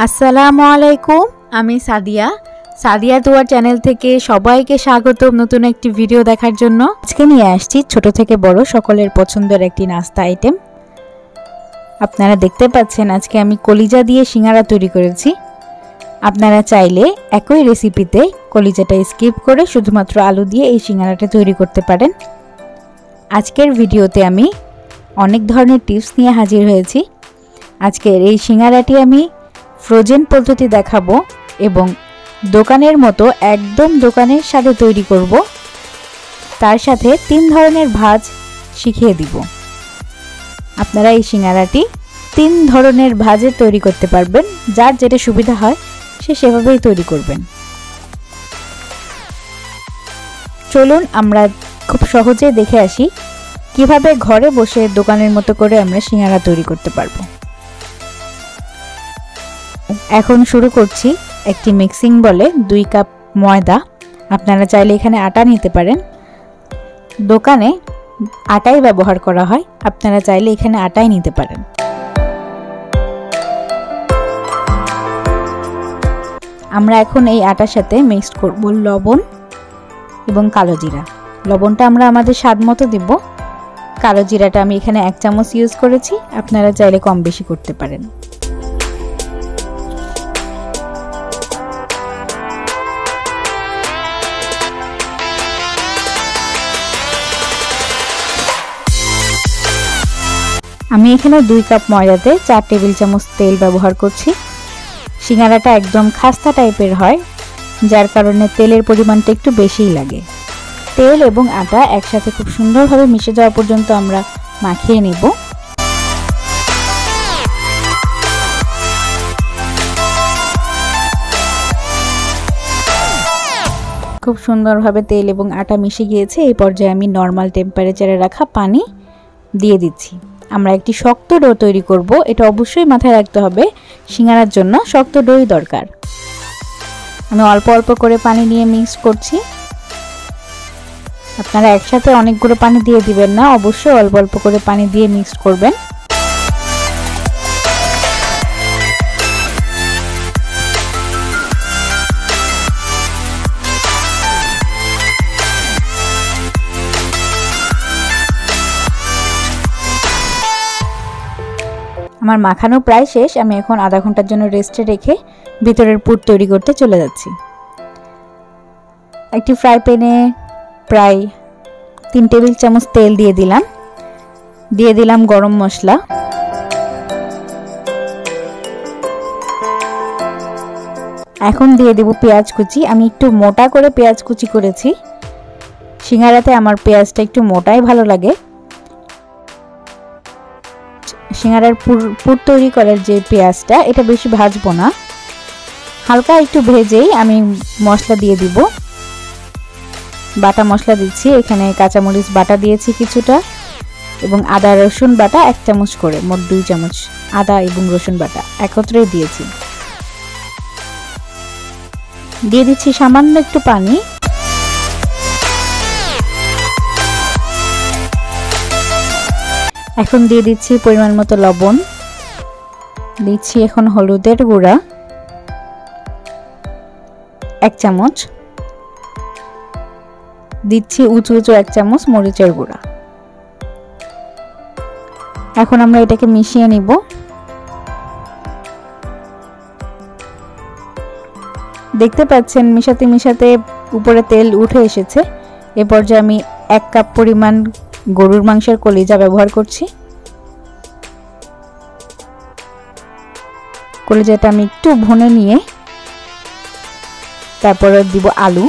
আসসালামু আলাইকুম, আমি সাদিয়া দুয়ার চ্যানেল থেকে সবাইকে স্বাগতম নতুন একটি ভিডিও দেখার জন্য। আজকে নিয়ে আসছি ছোট থেকে বড় সকলের পছন্দের একটি নাস্তা আইটেম। আপনারা দেখতে পাচ্ছেন আজকে আমি কলিজা দিয়ে সিঙ্গারা তৈরি করেছি। আপনারা চাইলে একই রেসিপিতে কলিজাটা স্কিপ করে শুধুমাত্র আলু দিয়ে এই সিঙ্গারাটা তৈরি করতে পারেন। আজকের ভিডিওতে আমি অনেক ধরনের টিপস নিয়ে হাজির হয়েছি। আজকের এই সিঙ্গারাটি আমি ফ্রোজেন পদ্ধতি দেখাবো এবং দোকানের মতো একদম দোকানের সাথে তৈরি করব। তার সাথে 3 ধরনের ভাজ শিখিয়ে দিব। আপনারা এই সিঙ্গারাটি 3 ধরনের ভাজে তৈরি করতে পারবেন, যার যেটা সুবিধা হয় সে সেভাবেই তৈরি করবেন। চলুন আমরা খুব সহজে দেখে আসি কিভাবে ঘরে বসে দোকানের মতো করে আমরা সিঙ্গারা তৈরি করতে পারবো। এখন শুরু করছি। একটি মিক্সিং বলে 2 কাপ ময়দা, আপনারা চাইলে এখানে আটা নিতে পারেন। দোকানে আটাই ব্যবহার করা হয়, আপনারা চাইলে এখানে আটাই নিতে পারেন। আমরা এখন এই আটার সাথে মিক্সড করব লবণ এবং কালো জিরা। লবণটা আমরা আমাদের স্বাদ মতো দিব। কালো জিরাটা আমি এখানে 1 চামচ ইউজ করেছি, আপনারা চাইলে কম বেশি করতে পারেন। আমি এখানে 2 কাপ ময়দাতে 4 টেবিল চামচ তেল ব্যবহার করছি। সিঙ্গারাটা একদম খাস্তা টাইপের হয়, যার কারণে তেলের পরিমাণটা একটু বেশিই লাগে। তেল এবং আটা একসাথে খুব সুন্দরভাবে মিশে যাওয়া পর্যন্ত আমরা মাখিয়ে নেব। খুব সুন্দরভাবে তেল এবং আটা মিশে গিয়েছে। এই পর্যায়ে আমি নর্মাল টেম্পারেচারে রাখা পানি দিয়ে দিচ্ছি। আমরা একটি শক্ত ডো তৈরি করব, এটা অবশ্যই মাথায় রাখতে হবে, সিঙ্গারার জন্য শক্ত ডোই দরকার। আমি অল্প অল্প করে পানি নিয়ে মিক্স করছি। আপনারা একসাথে অনেকগুলো পানি দিয়ে দিবেন না, অবশ্যই অল্প অল্প করে পানি দিয়ে মিক্স করবেন। আমার মাখানো প্রায় শেষ। আমি এখন আধা ঘন্টার জন্য রেস্টে রেখে ভিতরের পুর তৈরি করতে চলে যাচ্ছি। একটি ফ্রাই প্যানে প্রায় 3 টেবিল চামচ তেল দিয়ে দিলাম গরম মশলা, এখন দিয়ে দেব পেঁয়াজ কুচি। আমি একটু মোটা করে পেঁয়াজ কুচি করেছি, সিঙ্গারাতে আমার পেঁয়াজটা একটু মোটাই ভালো লাগে। সিঙ্গারার পুর তৈরি করার যে পেঁয়াজটা, এটা বেশি ভাজবো না, হালকা একটু ভেজেই আমি মশলা দিয়ে দিব। বাটা মশলা দিচ্ছি, এখানে কাঁচামরিচ বাটা দিয়েছি কিছুটা এবং আদা রসুন বাটা 1 চামচ করে, মোট 2 চামচ আদা এবং রসুন বাটা একত্রেই দিয়েছি। দিয়ে দিচ্ছি সামান্য একটু পানি। এখন দিয়ে দিচ্ছি পরিমাণ মতো লবণ, দিচ্ছি এখন হলুদের গুঁড়া 1 চামচ, দিচ্ছি উঁচু 1 চামচ মরিচের গুঁড়া। এখন আমরা এটাকে মিশিয়ে নিব। দেখতে পাচ্ছেন মিশাতে মিশাতে উপরে তেল উঠে এসেছে। এ পর্যায়ে আমি 1 কাপ পরিমাণ গরুর মাংসের কলিজা ব্যবহার করছি। কলিজাটা আমি একটু ভুনে নিয়ে তারপরে দিব আলু।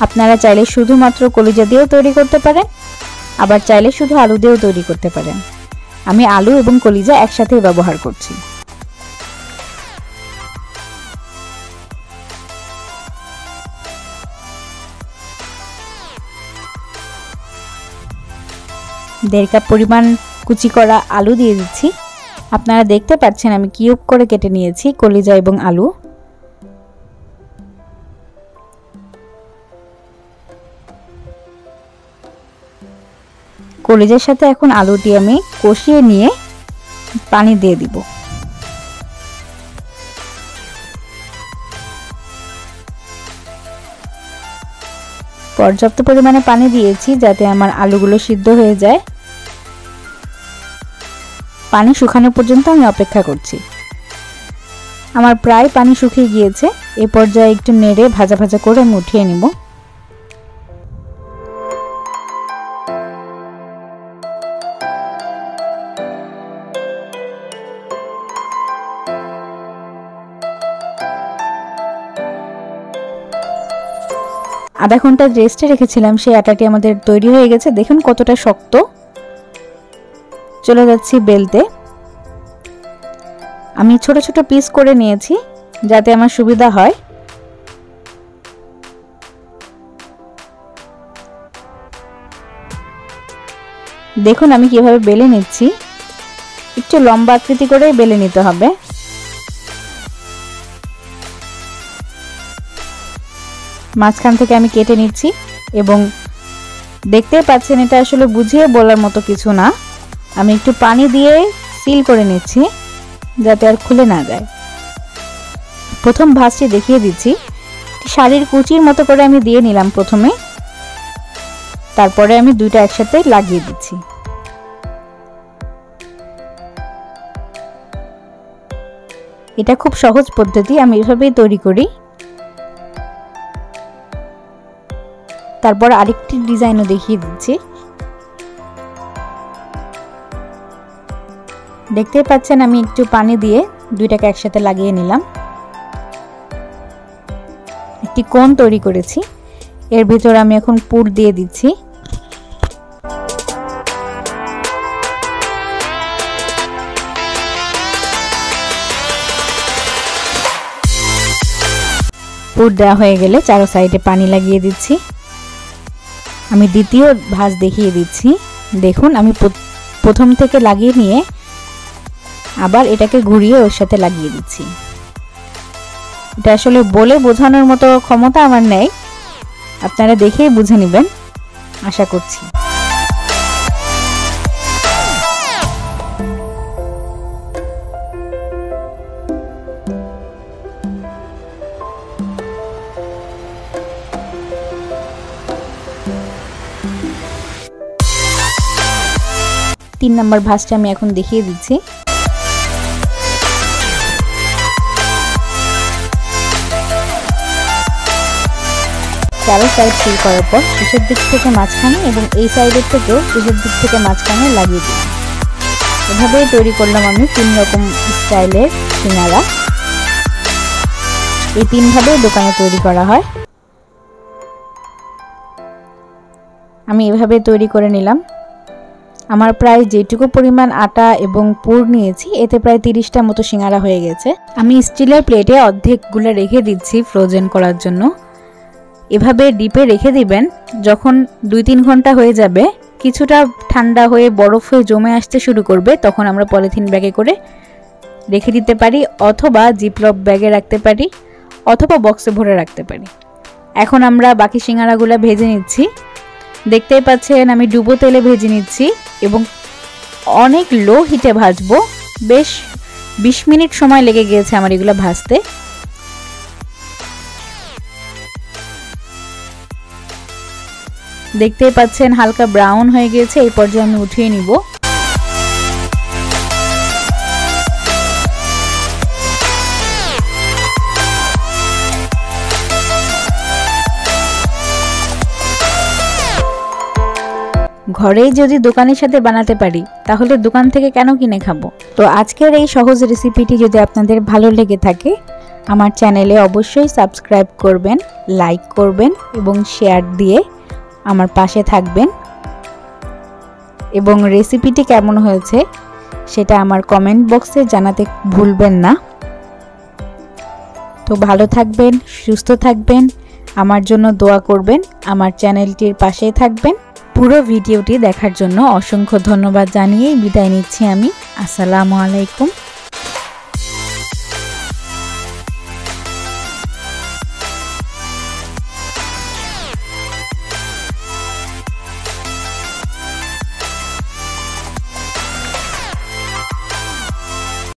আপনারা চাইলে শুধুমাত্র কলিজা দিয়েও তৈরি করতে পারেন, আবার চাইলে শুধু আলু দিয়েও তৈরি করতে পারেন। আমি আলু এবং কলিজা একসাথেই ব্যবহার করছি। দেড় কাপ পরিমাণ কুচি করা আলু দিয়ে দিচ্ছি। আপনারা দেখতে পাচ্ছেন আমি কিউব করে কেটে নিয়েছি কলিজা এবং আলু। কলিজার সাথে এখন আলুটি আমি কষিয়ে নিয়ে পানি দিয়ে দিব। পর্যাপ্ত পরিমাণে পানি দিয়েছি যাতে আমার আলুগুলো সিদ্ধ হয়ে যায়। পানি শুকানো পর্যন্ত আমি অপেক্ষা করছি। আমার প্রায় পানি শুকিয়ে গিয়েছে। এই পর্যায়ে একটু নেড়ে ভাজা ভাজা করে আমি উঠিয়ে নিব। আধা ঘন্টা রেস্টে রেখেছিলাম, সেই আটাটি আমাদের তৈরি হয়ে গেছে। দেখুন কতটা শক্ত। চলে যাচ্ছি বেলতে। আমি ছোট ছোট পিস করে নিয়েছি যাতে আমার সুবিধা হয়। দেখুন আমি কিভাবে বেলে নিচ্ছি। একটু লম্বা আকৃতি করে বেলে নিতে হবে। মাঝখান থেকে আমি কেটে নিচ্ছি এবং দেখতে পাচ্ছেন এটা আসলে বুঝিয়ে বলার মতো কিছু না। আমি একটু পানি দিয়ে সিল করে নিচ্ছি যাতে আর খুলে না যায়। প্রথম ভাঁজটি দেখিয়ে দিচ্ছি। শাড়ির কুচির মতো করে আমি দিয়ে নিলাম প্রথমে, তারপরে আমি দুইটা একসাথে লাগিয়ে দিচ্ছি। এটা খুব সহজ পদ্ধতি, আমি এভাবেই তৈরি করি। তারপর আরেকটি ডিজাইনও দেখিয়ে দিচ্ছি। দেখতেই পাচ্ছেন আমি একটু পানি দিয়ে দুইটাকে একসাথে লাগিয়ে নিলাম। একটি কোণ তৈরি করেছি, এর ভিতর আমি এখন পুর দিয়ে দিচ্ছি। পুর দেওয়া হয়ে গেলে চারো সাইডে পানি লাগিয়ে দিচ্ছি। আমি দ্বিতীয় ভাঁজ দেখিয়ে দিচ্ছি। দেখুন আমি প্রথম থেকে লাগিয়ে নিয়ে আবার এটাকে ঘুরিয়ে ওর সাথে লাগিয়ে দিচ্ছি। এটা আসলে বলে বোঝানোর মতো ক্ষমতা আমার নেই, আপনারা দেখেই বুঝে নেবেন আশা করছি। তিন নম্বর ভাঁজটা আমি এখন দেখিয়ে দিচ্ছি। চারো সাইড সিল করার পর শেষের দিক থেকে মাঝখানে এবং এই সাইডের থেকেও শেষের দিক থেকে মাঝখানে লাগিয়ে দিই। এভাবেই তৈরি করলাম আমি 3 রকম স্টাইলের সিঙ্গারা। এই 3 ভাবে দোকানে তৈরি করা হয়। আমি এভাবে তৈরি করে নিলাম। আমার প্রায় যেটুকু পরিমাণ আটা এবং পুর নিয়েছি এতে প্রায় 30টা মতো সিঙ্গারা হয়ে গেছে। আমি স্টিলের প্লেটে অর্ধেকগুলো রেখে দিচ্ছি ফ্রোজেন করার জন্য। এভাবে ডিপে রেখে দিবেন। যখন 2-3 ঘন্টা হয়ে যাবে, কিছুটা ঠান্ডা হয়ে বরফ হয়ে জমে আসতে শুরু করবে, তখন আমরা পলিথিন ব্যাগে করে রেখে দিতে পারি, অথবা জিপলক ব্যাগে রাখতে পারি, অথবা বক্সে ভরে রাখতে পারি। এখন আমরা বাকি সিঙ্গারাগুলো ভেজে নিচ্ছি। দেখতেই পাচ্ছেন আমি ডুবো তেলে ভেজে নিচ্ছি এবং অনেক লো হিটে ভাজবো। বেশ 20 মিনিট সময় লেগে গিয়েছে আমার এগুলো ভাজতে। দেখতেই পাচ্ছেন হালকা ব্রাউন হয়ে গিয়েছে। এই পর্যায়ে আমি উঠিয়ে নিব। ঘরেই যদি দোকানের সাথে বানাতে পারি তাহলে দোকান থেকে কেন কিনে খাবো। তো আজকের এই সহজ রেসিপিটি যদি আপনাদের ভালো লেগে থাকে আমার চ্যানেলে অবশ্যই সাবস্ক্রাইব করবেন, লাইক করবেন এবং শেয়ার দিয়ে আমার পাশে থাকবেন। এবং রেসিপিটি কেমন হয়েছে সেটা আমার কমেন্ট বক্সে জানাতে ভুলবেন না। তো ভালো থাকবেন, সুস্থ থাকবেন, আমার জন্য দোয়া করবেন, আমার চ্যানেলটির পাশেই থাকবেন। পুরো ভিডিওটি দেখার জন্য অসংখ্য ধন্যবাদ জানিয়ে বিদায় নিচ্ছি আমি। আসসালামু আলাইকুম।